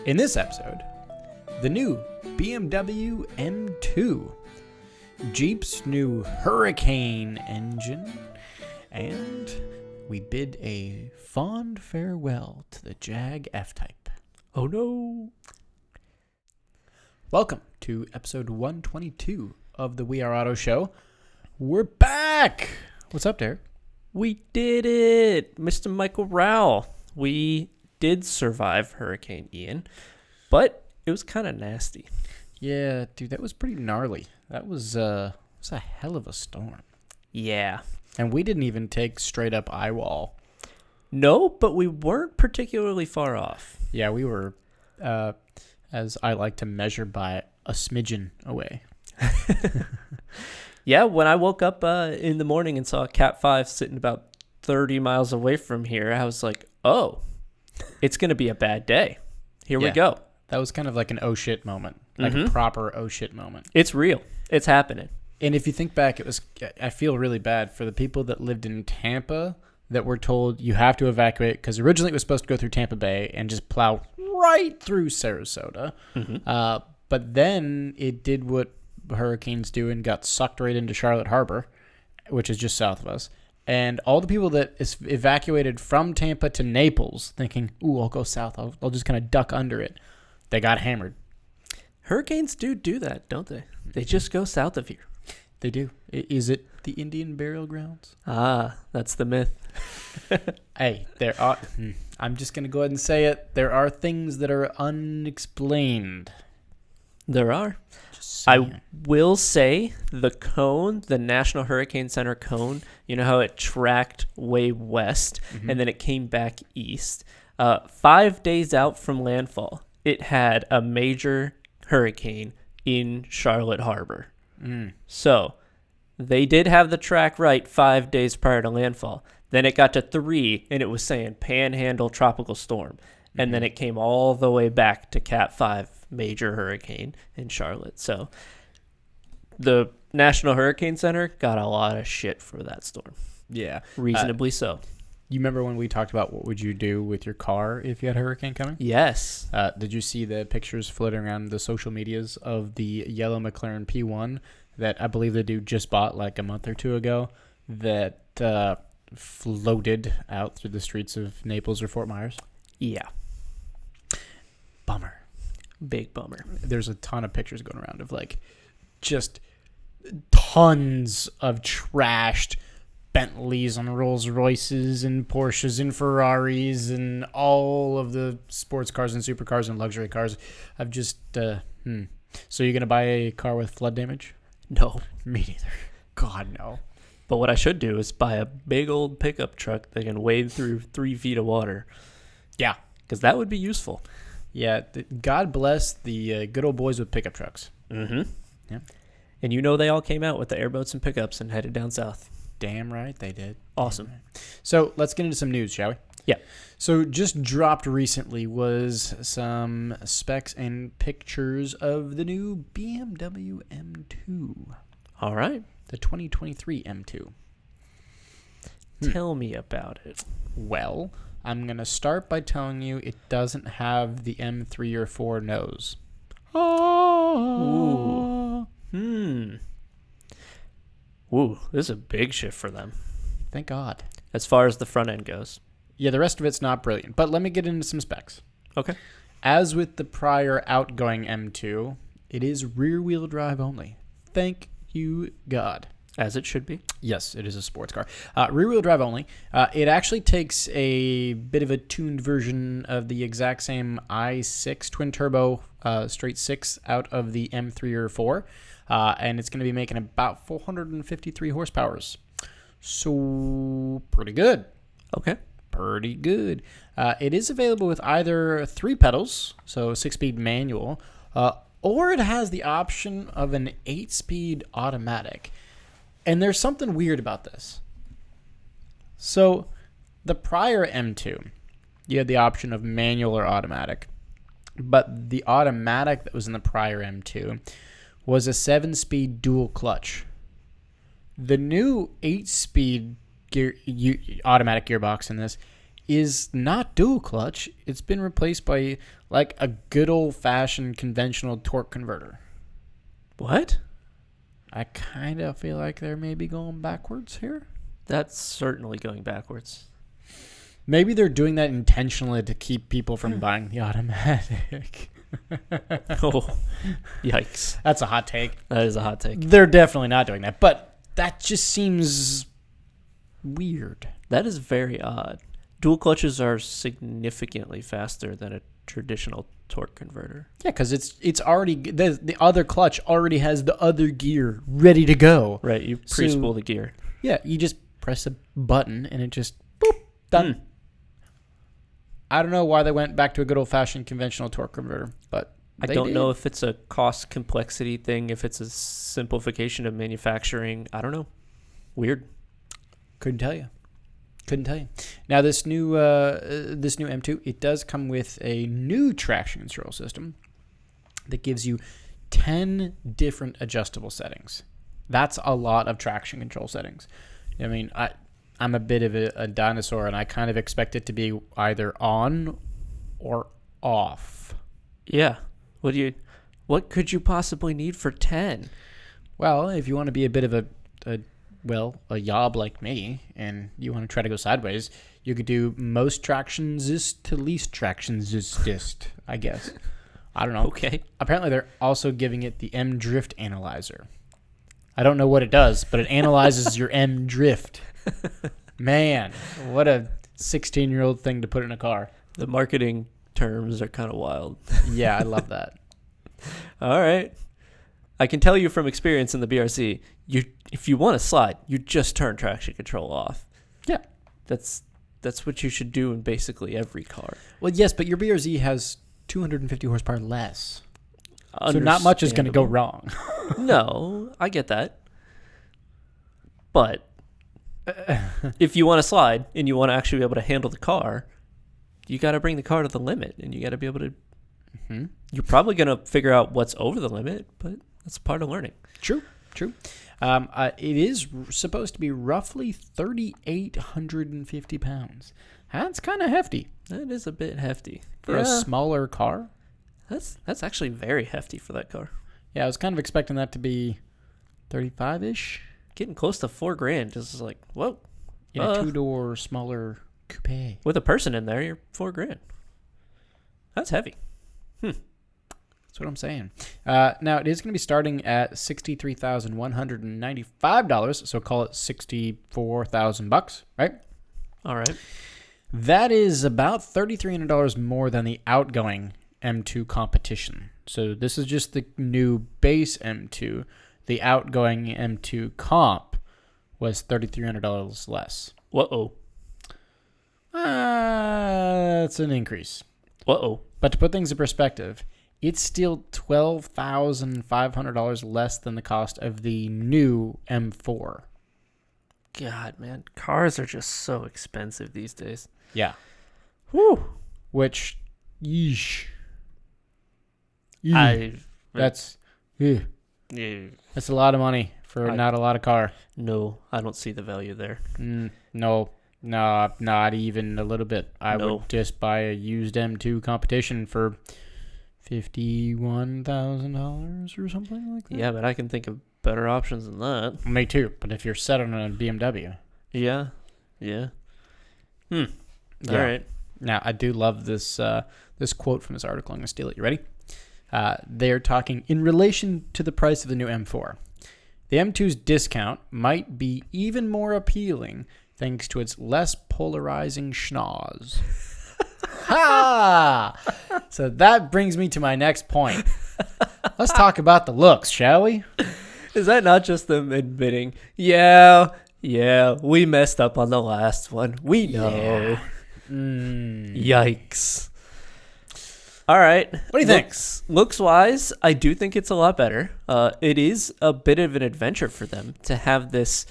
In this episode, the new Bmw M2, Jeep's new Hurricane engine, and we bid a fond farewell to the Jag F-Type. Oh no! Welcome to episode 122 of the We Are Auto Show. We're back! What's up, Derek? We did it, Mr. Michael Rowell. We did survive Hurricane Ian, but it was kind of nasty. Yeah, dude, that was pretty gnarly. That was a hell of a storm. Yeah. And we didn't even take straight up eye wall. No, but we weren't particularly far off. Yeah, we were, as I like to measure by, a smidgen away. Yeah, when I woke up in the morning and saw Cat 5 sitting about 30 miles away from here, I was like, oh, it's going to be a bad day. Here we go. That was kind of like an oh shit moment, like a proper oh shit moment. It's real. It's happening. And if you think back, I feel really bad for the people that lived in Tampa that were told you have to evacuate because originally it was supposed to go through Tampa Bay and just plow right through Sarasota. But then it did what hurricanes do and got sucked right into Charlotte Harbor, which is just south of us. And all the people that evacuated from Tampa to Naples thinking, ooh, I'll go south. I'll just kind of duck under it. They got hammered. Hurricanes do that, don't they? They just go south of here. They do. Is it the Indian burial grounds? Ah, that's the myth. Hey, there are... I'm just going to go ahead and say it. There are things that are unexplained. There are. I will say the cone, the National Hurricane Center cone, you know how it tracked way west and then it came back east. 5 days out from landfall, it had a major hurricane in Charlotte Harbor. So they did have the track right 5 days prior to landfall. Then it got to 3 and it was saying Panhandle Tropical Storm. And then it came all the way back to Cat 5 major hurricane in Charlotte. So the National Hurricane Center got a lot of shit for that storm. Yeah. Reasonably so. You remember when we talked about what would you do with your car if you had a hurricane coming? Yes. Did you see the pictures floating around the social medias of the yellow McLaren P1 that I believe the dude just bought like a month or two ago that floated out through the streets of Naples or Fort Myers? Yeah. Bummer. Big bummer. There's a ton of pictures going around of like just tons of trashed Bentleys and Rolls Royces and Porsches and Ferraris and all of the sports cars and supercars and luxury cars. I've just, So you're going to buy a car with flood damage? No. Me neither. God, no. But what I should do is buy a big old pickup truck that can wade through 3 feet of water. Yeah. Because that would be useful. Yeah. God bless the good old boys with pickup trucks. Yeah. And you know they all came out with the airboats and pickups and headed down south. Damn right they did. Awesome. Right. So let's get into some news, shall we? Yeah. So just dropped recently was some specs and pictures of the new Bmw M2. All right. The 2023 M2. Tell me about it. Well, I'm going to start by telling you it doesn't have the M3 or 4 nose. Ooh. Ooh, this is a big shift for them. Thank God. As far as the front end goes. Yeah, the rest of it's not brilliant. But let me get into some specs. Okay. As with the prior outgoing M2, it is rear-wheel drive only. Thank you, God. As it should be. Yes, it is a sports car. Rear-wheel drive only. It actually takes a bit of a tuned version of the exact same i6 twin-turbo straight 6 out of the M3 or 4. And it's going to be making about 453 horsepower. So, pretty good. Okay. Pretty good. It is available with either 3 pedals, so 6-speed manual, or it has the option of an 8-speed automatic. And there's something weird about this. So, the prior M2, you had the option of manual or automatic. But the automatic that was in the prior M2 was a 7-speed dual clutch. The new 8-speed automatic gearbox in this is not dual clutch. It's been replaced by like a good old-fashioned conventional torque converter. What? I kind of feel like they're maybe going backwards here. That's certainly going backwards. Maybe they're doing that intentionally to keep people from buying the automatic. Oh, yikes. That's a hot take. That is a hot take. They're definitely not doing that, but that just seems weird. That is very odd. Dual clutches are significantly faster than a traditional torque converter. Yeah, because it's already the other clutch already has the other gear ready to go. Right, you pre-spool the gear. Yeah, you just press a button and it just boop done. I don't know why they went back to a good old-fashioned conventional torque converter, but I don't know if it's a cost complexity thing, if it's a simplification of manufacturing. I don't know. Weird. Couldn't tell you. Now this new M2, it does come with a new traction control system that gives you 10 different adjustable settings. That's a lot of traction control settings. I mean, I'm a bit of a dinosaur, and I kind of expect it to be either on or off. Yeah. What could you possibly need for 10? Well, if you want to be a bit of a yob like me, and you want to try to go sideways, you could do most traction zist to least traction zist, I guess. I don't know. Okay. Apparently, they're also giving it the M drift analyzer. I don't know what it does, but it analyzes your M drift. Man, what a 16-year-old thing to put in a car. The marketing terms are kind of wild. Yeah, I love that. All right. I can tell you from experience in the BRC, if you want to slide, you just turn traction control off. Yeah. That's what you should do in basically every car. Well, yes, but your BRZ has 250 horsepower less. So not much is going to go wrong. No, I get that. But if you want to slide and you want to actually be able to handle the car, you got to bring the car to the limit, and you got to be able to. Mm-hmm. You're probably going to figure out what's over the limit, but that's part of learning. True. It is supposed to be roughly 3,850 pounds. That's kind of hefty. That is a bit hefty for a smaller car. That's actually very hefty for that car. Yeah, I was kind of expecting that to be 35-ish. Getting close to $4,000. Just like, whoa. In a two-door smaller coupe. With a person in there, you're $4,000. That's heavy. That's what I'm saying. Now, it is going to be starting at $63,195, so call it $64,000, right? All right. That is about $3,300 more than the outgoing M2 competition. So this is just the new base M2. The outgoing M2 comp was $3,300 less. Whoa. That's an increase. Whoa. But to put things in perspective, it's still $12,500 less than the cost of the new M4. God, man. Cars are just so expensive these days. Yeah. Whew. Which, yeesh. That's a lot of money for not a lot of car. No, I don't see the value there. No, not even a little bit. I would just buy a used M2 competition for $51,000 or something like that. Yeah, but I can think of better options than that. Me too, but if you're set on a BMW. Yeah. All right. Now, I do love this this quote from this article. I'm going to steal it. You ready? They're talking in relation to the price of the new M4. The M2's discount might be even more appealing thanks to its less polarizing schnoz. Ha! So that brings me to my next point. Let's talk about the looks, shall we? Is that not just them admitting, yeah, we messed up on the last one. We know. Yeah. Yikes. All right. What do you think? Looks-wise, I do think it's a lot better. It is a bit of an adventure for them to have this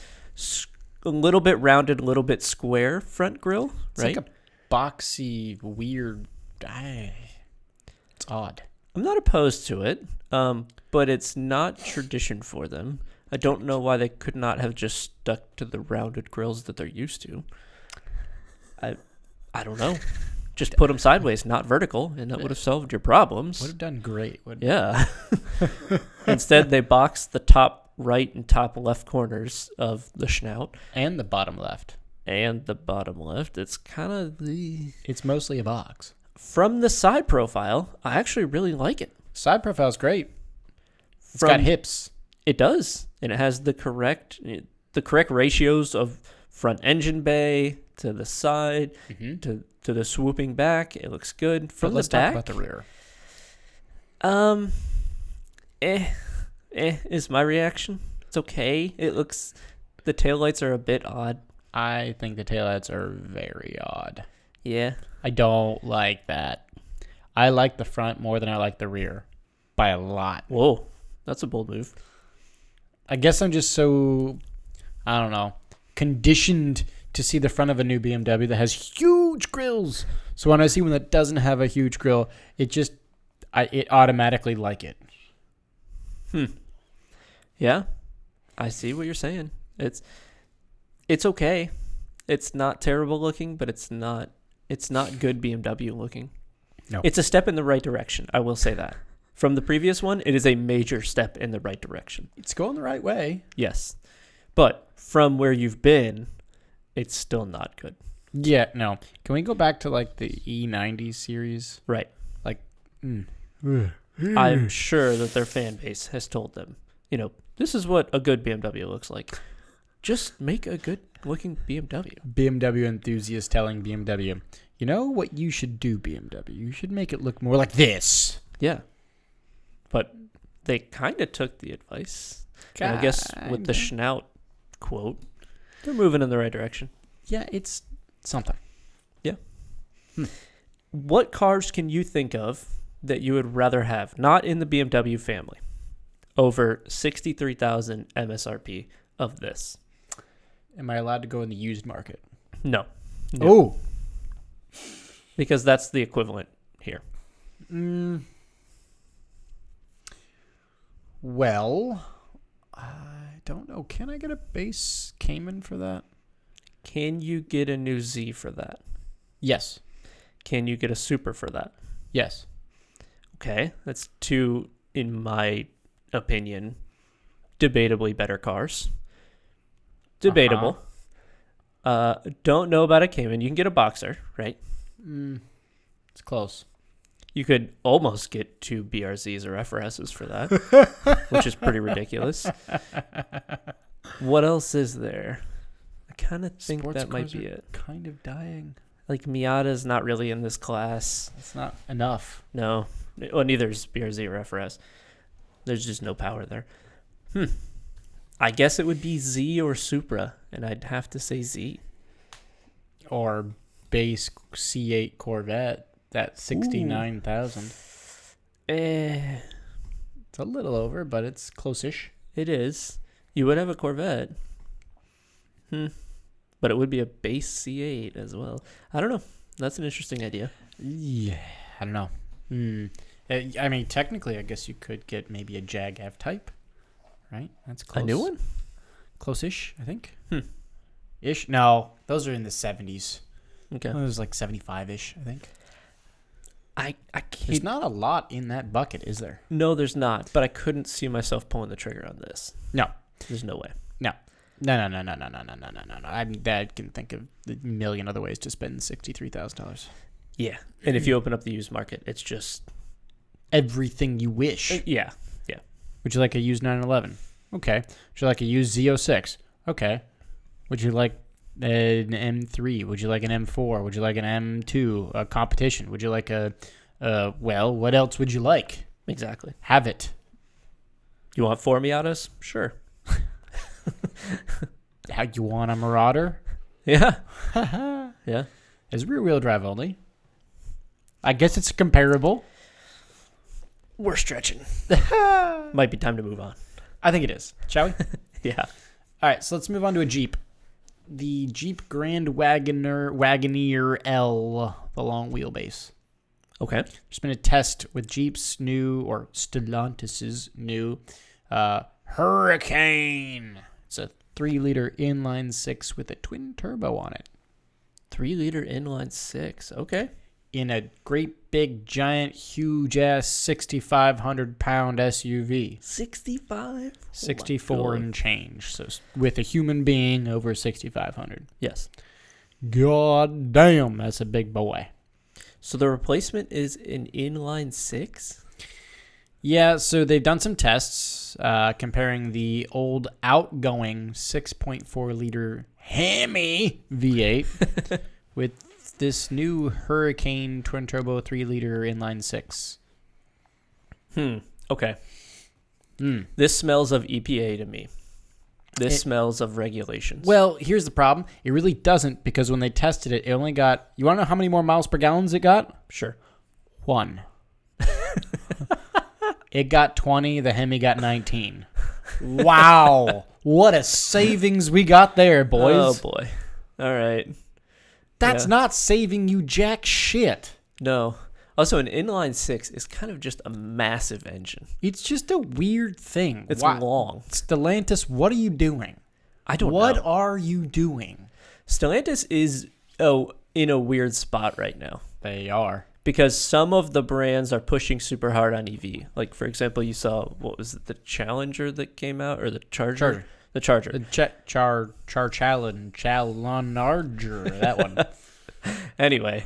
a little bit rounded, a little bit square front grille, right? It's like a boxy, weird... It's odd. I'm not opposed to it, but it's not tradition for them. I don't know why they could not have just stuck to the rounded grills that they're used to. I don't know. Just put them sideways, not vertical, and that would have solved your problems. Would have done great. Yeah. Instead, they boxed the top right and top left corners of the snout. And the bottom left. And the bottom left. It's kind of the... It's mostly a box. From the side profile, I actually really like it. Side profile's great. It's got hips. It does. And it has the correct ratios of front engine bay to the side to the swooping back. It looks good. From let's the back, talk about the rear. Is my reaction. It's okay. It looks... The taillights are a bit odd. I think the taillights are very odd. Yeah. I don't like that. I like the front more than I like the rear. By a lot. Whoa. That's a bold move. I guess I'm just so, I don't know, conditioned to see the front of a new BMW that has huge grills. So when I see one that doesn't have a huge grill, it automatically like it. Yeah. I see what you're saying. It's okay. It's not terrible looking, but it's not good BMW looking. No. It's a step in the right direction. I will say that. From the previous one, it is a major step in the right direction. It's going the right way. Yes. But from where you've been, it's still not good. Yeah, no. Can we go back to like the E90 series? Right. Like, I'm sure that their fan base has told them, this is what a good BMW looks like. Just make a good looking BMW. BMW enthusiast telling BMW, you know what you should do, BMW? You should make it look more like this. Yeah. But they kind of took the advice. And I guess with the Schnaut quote, they're moving in the right direction. Yeah, it's something. Yeah. What cars can you think of that you would rather have, not in the BMW family, over $63,000 MSRP of this? Am I allowed to go in the used market? No. Oh. Because that's the equivalent here. Well, I don't know. Can I get a base Cayman for that? Can you get a new Z for that? Yes. Can you get a Super for that? Yes. Okay. That's two, in my opinion, debatably better cars. Debatable. Don't know about a Cayman. You can get a Boxer, right? It's close. You could almost get two BRZs or FRSs for that, which is pretty ridiculous. What else is there? I kind of think Sports that might cars be are it. Kind of dying. Like Miata's not really in this class. It's not enough. No. Well, neither is BRZ or FRS. There's just no power there. I guess it would be Z or Supra, and I'd have to say Z. Or base C8 Corvette, that 69,000. It's a little over, but it's close-ish. It is. You would have a Corvette. But it would be a base C8 as well. I don't know. That's an interesting idea. Yeah, I don't know. I mean, technically, I guess you could get maybe a Jag F-Type, right? That's close. A new one? Close-ish, I think. Ish? No, those are in the 70s. Okay. It was like 75-ish, I think. I can't. There's not a lot in that bucket, is there? No, there's not. But I couldn't see myself pulling the trigger on this. No. There's no way. No. I can think of a million other ways to spend $63,000. Yeah. And if you open up the used market, it's just everything you wish. Yeah. Would you like a used 911? Okay. Would you like a used Z06? Okay. Would you like an M3? Would you like an M4? Would you like an M2? A competition? Would you like well, what else would you like? Exactly. Have it. You want 4 Miatas? Sure. How you want a Marauder? Yeah. Yeah. It's rear-wheel drive only. I guess it's comparable. We're stretching. Might be time to move on. I think it is. Shall we? Yeah. All right, so let's move on to a Jeep. The Jeep Grand Wagoneer L, the long wheelbase. Okay. There's been a test with Jeep's new, or Stellantis' new, Hurricane. It's a 3-liter inline 6 with a twin turbo on it. 3-liter inline six. Okay. in a great big giant huge ass 6,500 pound SUV. 65? 64 and change. So with a human being over 6,500. Yes. God damn, that's a big boy. So the replacement is an inline six? Yeah, so they've done some tests comparing the old outgoing 6.4 liter Hemi V8 with this new Hurricane twin turbo 3 liter inline six. Okay. This smells of EPA to me. This smells of regulations. Well, here's the problem. It really doesn't, because when they tested it, it only got... You want to know how many more miles per gallon it got? Sure. 1. It got 20. The Hemi got 19. Wow. What a savings we got there, boys. Oh, boy. All right. That's not saving you jack shit. No. Also, an inline six is kind of just a massive engine. It's just a weird thing. It's long. Stellantis, what are you doing? I don't know. What are you doing? Stellantis is in a weird spot right now. They are. Because some of the brands are pushing super hard on EV. Like, for example, you saw, what was it, the Challenger that came out? Or the Charger? The Charger. The Challenger, that one. Anyway,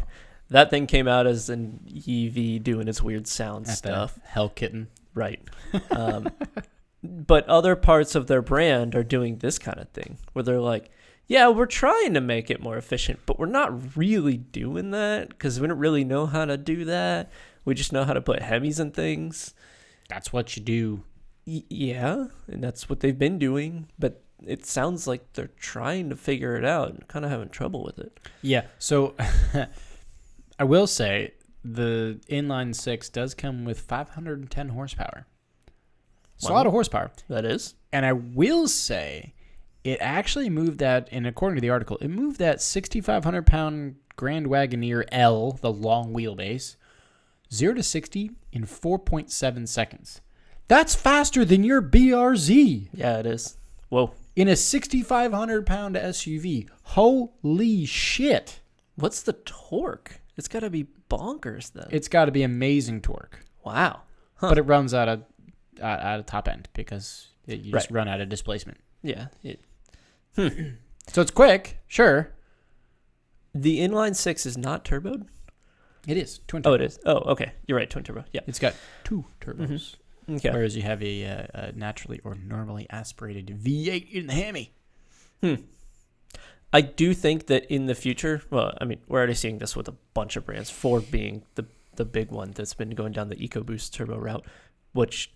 that thing came out as an EV doing its weird sound stuff. Hell kitten. Right. But other parts of their brand are doing this kind of thing, where they're like, yeah, we're trying to make it more efficient, but we're not really doing that because we don't really know how to do that. We just know how to put Hemis in things. That's what you do. Yeah, and that's what they've been doing, but it sounds like they're trying to figure it out and kind of having trouble with it. Yeah, so I will say the inline six does come with 510 horsepower. It's a lot of horsepower. That is. And I will say it actually moved that, and according to the article, it moved that 6,500 pound Grand Wagoneer L, the long wheelbase, 0 to 60 in 4.7 seconds. That's faster than your BRZ. Yeah, it is. Whoa. In a 6,500 pound SUV. Holy shit. What's the torque? It's got to be bonkers then. It's got to be amazing torque. Wow. Huh. But it runs out of top end because you just run out of displacement. Yeah. So it's quick, sure. The inline six is not turboed? It is. Twin turbo. Oh, it is. Oh, okay. You're right. Twin turbo. Yeah. It's got 2 turbos. Mm-hmm. Okay. Whereas you have a naturally or normally aspirated V8 in the Hemi. I do think that in the future, well, I mean, we're already seeing this with a bunch of brands, Ford being the big one that's been going down the EcoBoost turbo route, which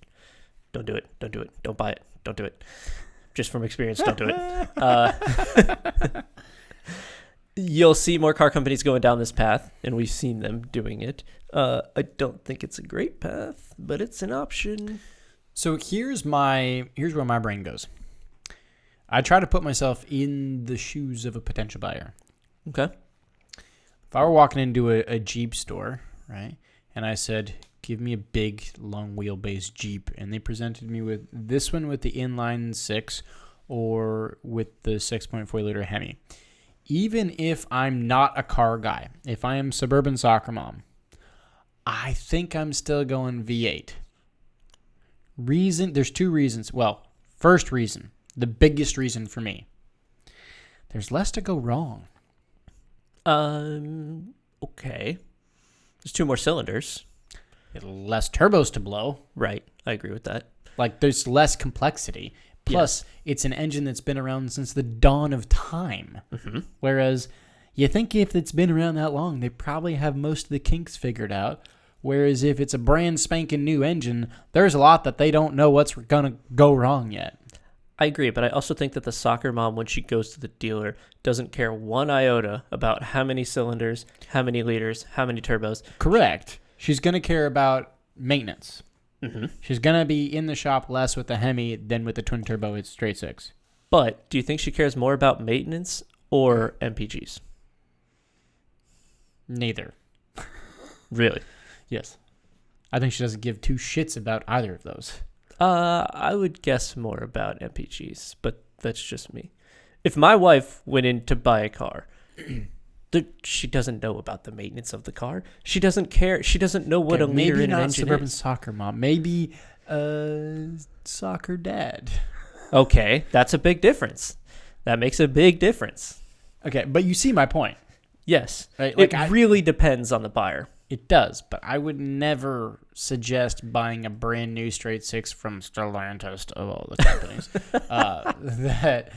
don't do it. Don't do it. Don't buy it. Don't do it. Just from experience, don't do it. You'll see more car companies going down this path, and we've seen them doing it. I don't think it's a great path, but it's an option. So here's where my brain goes. I try to put myself in the shoes of a potential buyer. Okay. If I were walking into a Jeep store, right, and I said, give me a big, long wheelbase Jeep, and they presented me with this one with the inline six or with the 6.4 liter Hemi. Even if I'm not a car guy, if I am suburban soccer mom, I think I'm still going V8. There's 2 reasons. Well, first reason, the biggest reason for me, there's less to go wrong. Okay. There's 2 more cylinders. Less turbos to blow. Right. I agree with that. Like, there's less complexity. Plus, it's an engine that's been around since the dawn of time. Mm-hmm. Whereas, you think if it's been around that long, they probably have most of the kinks figured out. Whereas if it's a brand spanking new engine, there's a lot that they don't know what's going to go wrong yet. I agree, but I also think that the soccer mom, when she goes to the dealer, doesn't care one iota about how many cylinders, how many liters, how many turbos. Correct. She's going to care about maintenance. Mm-hmm. She's going to be in the shop less with the Hemi than with the twin turbo. It's straight 6. But do you think she cares more about maintenance or MPGs? Neither. Really? Yes. I think she doesn't give 2 shits about either of those. I would guess more about MPGs, but that's just me. If my wife went in to buy a car She doesn't know about the maintenance of the car. She doesn't care. She doesn't know what a liter maybe in an not engine suburban is. soccer mom. Maybe soccer dad. Okay, that's a big difference. That makes a big difference. Okay, but you see my point. Yes. Right? It really depends on the buyer. It does, but I would never suggest buying a brand new straight six from Stellantis of all the companies that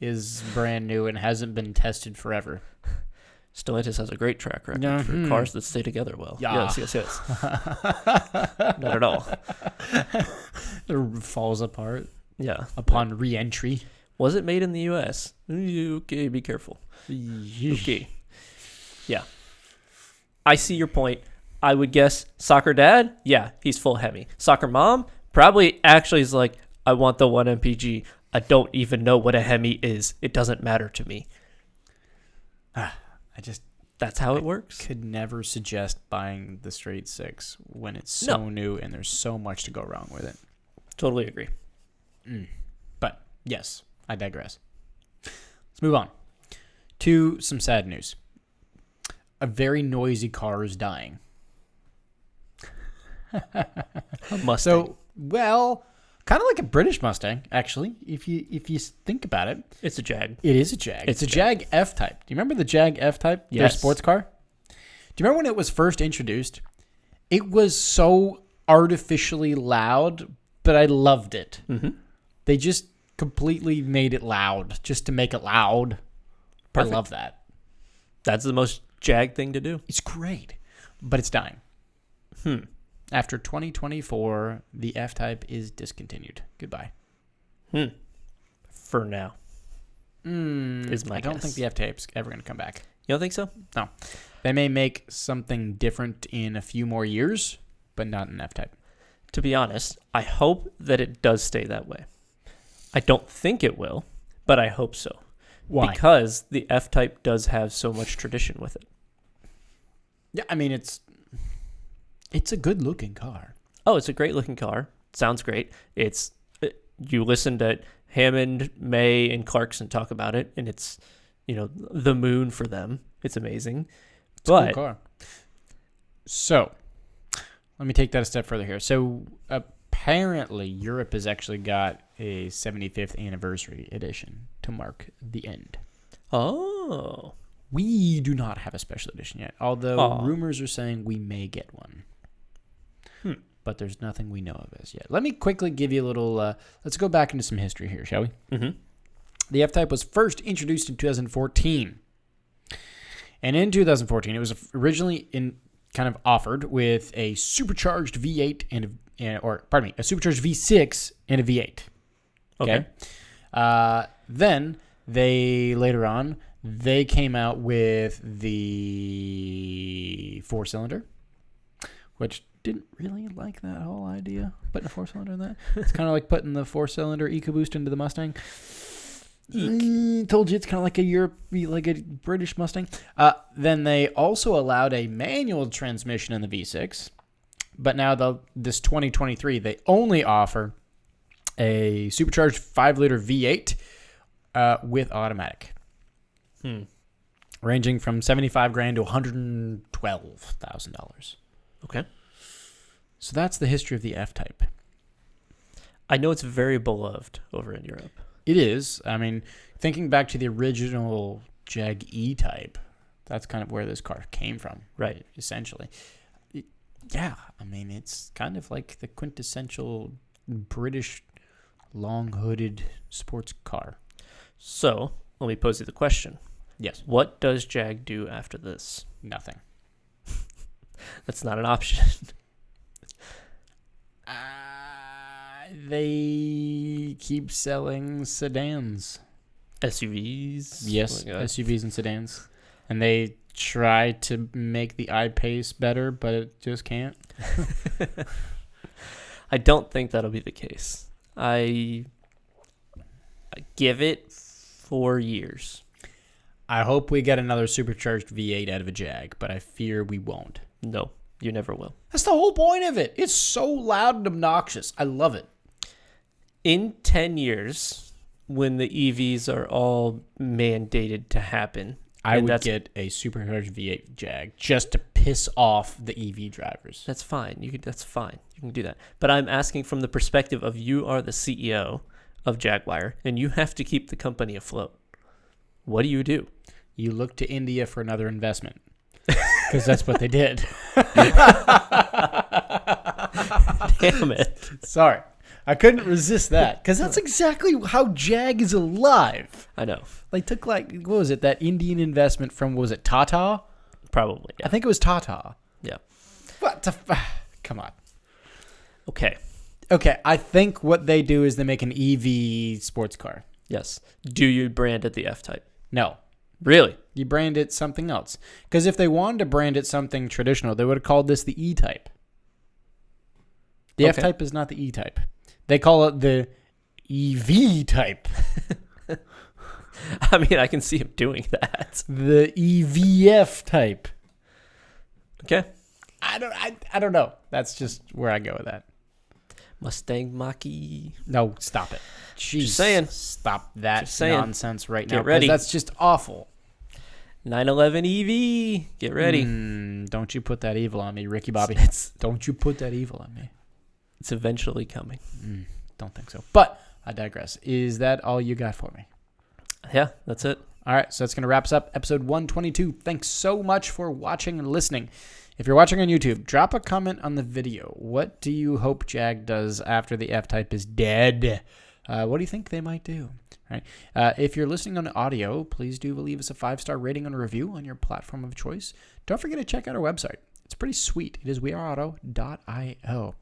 is brand new and hasn't been tested forever. Stellantis has a great track record for cars that stay together well. Yeah. Yes. Not at all. It falls apart upon re-entry. Was it made in the U.S.? Okay, be careful. Okay. Yeah. I see your point. I would guess soccer dad, yeah, he's full Hemi. Soccer mom, probably actually is like, I want the 1 MPG. I don't even know what a Hemi is. It doesn't matter to me. That's how it works. Could never suggest buying the straight six when it's so new and there's so much to go wrong with it. Totally agree. But yes, I digress. Let's move on to some sad news. A very noisy car is dying. A Mustang. So, well, kind of like a British Mustang, actually. If you think about it, It's a Jag. it is a Jag. It's a Jag F-Type. Do you remember the Jag F-Type? Their Yes. sports car. Do you remember when it was first introduced? It was so artificially loud, but I loved it. Mm-hmm. They just completely made it loud just to make it loud. Perfect. I love that. That's the most Jag thing to do. It's great, but it's dying. After 2024, the F-Type is discontinued. Goodbye. For now. Is my I don't guess. think the F-Type's ever going to come back. You don't think so? No. They may make something different in a few more years, but not an F-Type. To be honest, I hope that it does stay that way. I don't think it will, but I hope so. Why? Because the F-Type does have so much tradition with it. Yeah, I mean, it's a good-looking car. Oh, it's a great looking car. Sounds great. You listen to Hammond, May, and Clarkson talk about it, and it's, the moon for them. It's amazing. It's a cool car. So, let me take that a step further here. So, apparently, Europe has actually got a 75th anniversary edition to mark the end. Oh. We do not have a special edition yet, although rumors are saying we may get one. But there's nothing we know of as yet. Let me quickly give you a little... let's go back into some history here, shall we? Mm-hmm. The F-Type was first introduced in 2014. And in 2014, it was originally kind of offered with a supercharged V8 a supercharged V6 and a V8. Okay. Then later on, they came out with the 4-cylinder, which didn't really like that whole idea, putting a 4-cylinder in that. It's kind of like putting the 4-cylinder EcoBoost into the Mustang. Told you it's kind of like a British Mustang. Then they also allowed a manual transmission in the V6, but now this 2023 they only offer a supercharged 5-liter V8 with automatic, ranging from $75,000 to $112,000. Okay. So that's the history of the F-Type. I know it's very beloved over in Europe. It is. I mean, thinking back to the original Jag E-Type, that's kind of where this car came from, Right. essentially. Yeah, I mean, it's kind of like the quintessential British long-hooded sports car. So, let me pose you the question. Yes. What does Jag do after this? Nothing. That's not an option. They keep selling sedans. SUVs? Yes, Oh my God. SUVs and sedans. And they try to make the I-Pace better, but it just can't. I don't think that'll be the case. I give it 4 years. I hope we get another supercharged V8 out of a Jag, but I fear we won't. No, you never will. That's the whole point of it. It's so loud and obnoxious. I love it. In 10 years, when the EVs are all mandated to happen, I would get a supercharged V8 Jag just to piss off the EV drivers. That's fine. That's fine. You can do that. But I'm asking from the perspective of you are the CEO of Jaguar, and you have to keep the company afloat. What do? You look to India for another investment. Because that's what they did. Damn it. Sorry. I couldn't resist that. Because that's exactly how Jag is alive. I know. They took what was it, that Indian investment from, what was it, Tata? Probably, yeah. I think it was Tata. Yeah. What the come on. Okay, I think what they do is they make an EV sports car. yes. Do you brand it the F-Type? No. Really? You brand it something else. Because if they wanted to brand it something traditional, they would have called this the E-Type. The F-Type is not the E-Type. They call it the EV-Type. I mean, I can see him doing that. The EVF-Type. Okay. I don't know. That's just where I go with that. Mustang Mach-E. No, stop it. Jeez. Just saying. Stop that Just saying. nonsense right now. Get ready. That's just awful. 911 EV. Get ready. Don't you put that evil on me, Ricky Bobby. Don't you put that evil on me. It's eventually coming. Don't think so. But I digress. Is that all you got for me? Yeah, that's it. All right, so that's going to wrap us up. Episode 122. Thanks so much for watching and listening. If you're watching on YouTube, drop a comment on the video. What do you hope Jag does after the F-Type is dead? What do you think they might do? All right. If you're listening on audio, please do leave us a 5-star rating and a review on your platform of choice. Don't forget to check out our website. It's pretty sweet. It is weareauto.io.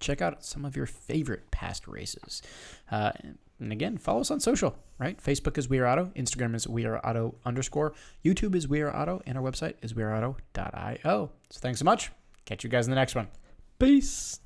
Check out some of your favorite past races. And again, follow us on social, right? Facebook is We Are Auto. Instagram is We Are Auto _. YouTube is We Are Auto. And our website is weareauto.io. So thanks so much. Catch you guys in the next one. Peace.